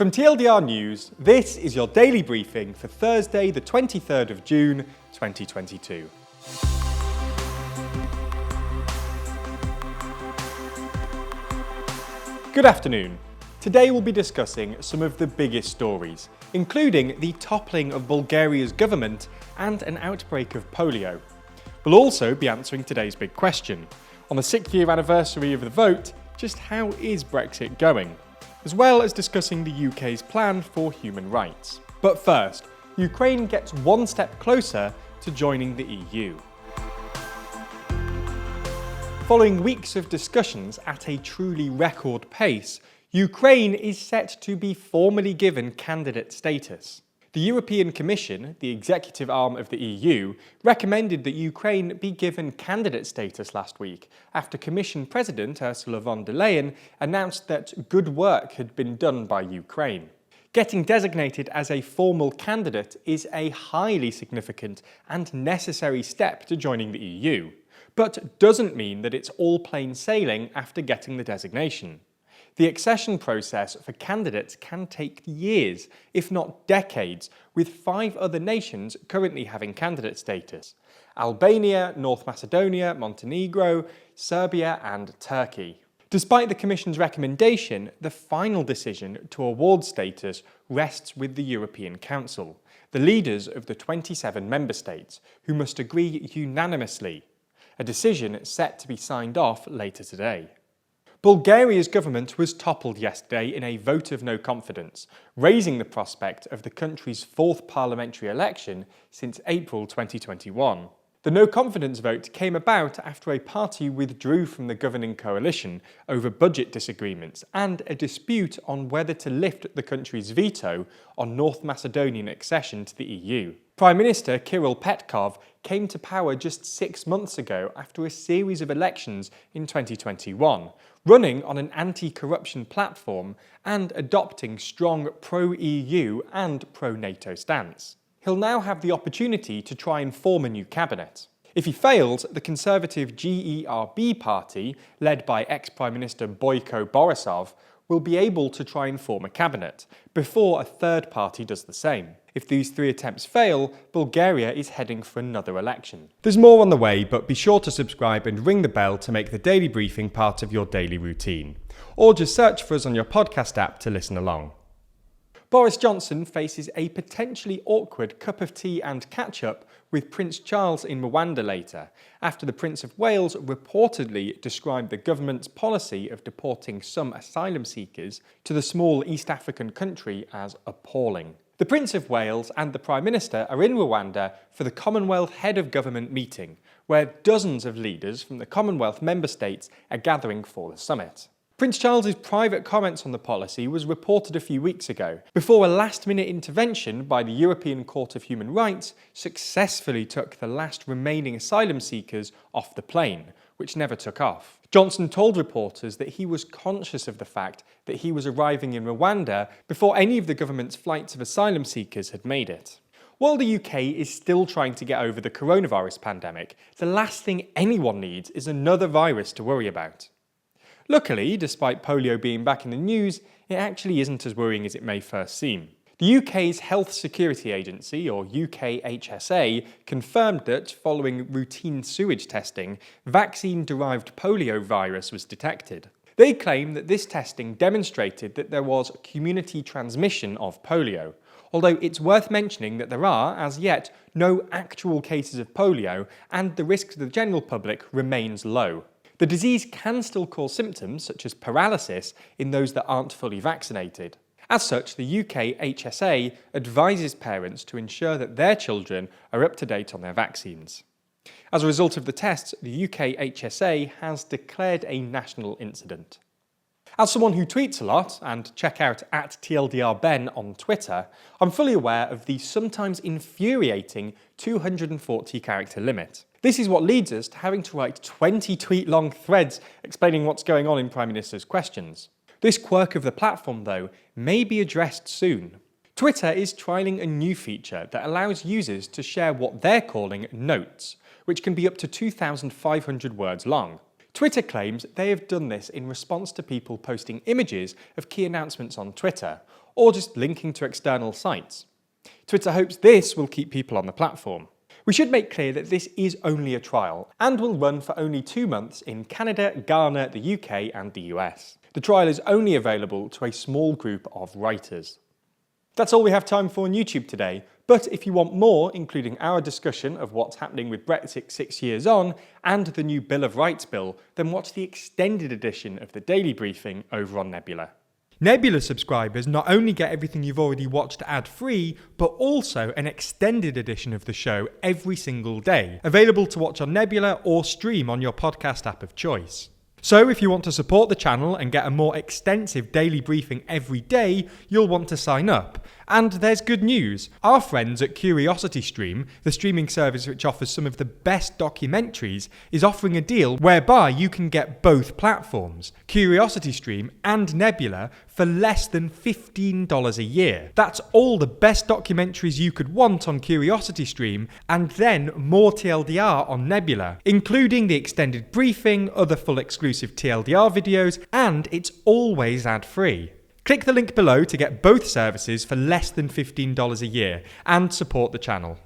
From TLDR News, this is your daily briefing for Thursday, the 23rd of June, 2022. Good afternoon. Today we'll be discussing some of the biggest stories, including the toppling of Bulgaria's government and an outbreak of polio. We'll also be answering today's big question. On the 6th-year anniversary of the vote, just how is Brexit going? As well as discussing the UK's plan for human rights. But first, Ukraine gets one step closer to joining the EU. Following weeks of discussions at a truly record pace, Ukraine is set to be formally given candidate status. The European Commission, the executive arm of the EU, recommended that Ukraine be given candidate status last week after Commission President Ursula von der Leyen announced that good work had been done by Ukraine. Getting designated as a formal candidate is a highly significant and necessary step to joining the EU, but doesn't mean that it's all plain sailing after getting the designation. The accession process for candidates can take years, if not decades, with 5 other nations currently having candidate status: Albania, North Macedonia, Montenegro, Serbia and Turkey. Despite the Commission's recommendation, the final decision to award status rests with the European Council, the leaders of the 27 member states, who must agree unanimously, a decision set to be signed off later today. Bulgaria's government was toppled yesterday in a vote of no confidence, raising the prospect of the country's 4th parliamentary election since April 2021. The no confidence vote came about after a party withdrew from the governing coalition over budget disagreements and a dispute on whether to lift the country's veto on North Macedonian accession to the EU. Prime Minister Kirill Petkov came to power just 6 months ago after a series of elections in 2021, running on an anti-corruption platform and adopting strong pro-EU and pro-NATO stance. He'll now have the opportunity to try and form a new cabinet. If he fails, the conservative GERB party, led by ex-Prime Minister Boyko Borisov, will be able to try and form a cabinet, before a third party does the same. If these 3 attempts fail, Bulgaria is heading for another election. There's more on the way, but be sure to subscribe and ring the bell to make the daily briefing part of your daily routine. Or just search for us on your podcast app to listen along. Boris Johnson faces a potentially awkward cup of tea and catch-up with Prince Charles in Rwanda later, after the Prince of Wales reportedly described the government's policy of deporting some asylum seekers to the small East African country as appalling. The Prince of Wales and the Prime Minister are in Rwanda for the Commonwealth Head of Government meeting, where dozens of leaders from the Commonwealth member states are gathering for the summit. Prince Charles's private comments on the policy was reported a few weeks ago, before a last-minute intervention by the European Court of Human Rights successfully took the last remaining asylum seekers off the plane, which never took off. Johnson told reporters that he was conscious of the fact that he was arriving in Rwanda before any of the government's flights of asylum seekers had made it. While the UK is still trying to get over the coronavirus pandemic, the last thing anyone needs is another virus to worry about. Luckily, despite polio being back in the news, it actually isn't as worrying as it may first seem. The UK's Health Security Agency, or UKHSA, confirmed that, following routine sewage testing, vaccine-derived polio virus was detected. They claim that this testing demonstrated that there was community transmission of polio, although it's worth mentioning that there are, as yet, no actual cases of polio and the risk to the general public remains low. The disease can still cause symptoms such as paralysis in those that aren't fully vaccinated. As such, the UK HSA advises parents to ensure that their children are up to date on their vaccines. As a result of the tests, the UK HSA has declared a national incident. As someone who tweets a lot, and check out @TLDRBen on Twitter, I'm fully aware of the sometimes infuriating 240-character limit. This is what leads us to having to write 20-tweet-long threads explaining what's going on in Prime Minister's questions. This quirk of the platform, though, may be addressed soon. Twitter is trialling a new feature that allows users to share what they're calling notes, which can be up to 2,500 words long. Twitter claims they have done this in response to people posting images of key announcements on Twitter, or just linking to external sites. Twitter hopes this will keep people on the platform. We should make clear that this is only a trial and will run for only 2 months in Canada, Ghana, the UK and the US. The trial is only available to a small group of writers. That's all we have time for on YouTube today, but if you want more, including our discussion of what's happening with Brexit 6 years on and the new Bill of Rights bill, then watch the extended edition of the Daily Briefing over on Nebula. Nebula subscribers not only get everything you've already watched ad-free, but also an extended edition of the show every single day, available to watch on Nebula or stream on your podcast app of choice. So if you want to support the channel and get a more extensive daily briefing every day, you'll want to sign up. And there's good news. Our friends at CuriosityStream, the streaming service which offers some of the best documentaries, is offering a deal whereby you can get both platforms, CuriosityStream and Nebula, for less than $15 a year. That's all the best documentaries you could want on CuriosityStream, and then more TLDR on Nebula, including the extended briefing, other full exclusive TLDR videos, and it's always ad-free. Click the link below to get both services for less than $15 a year and support the channel.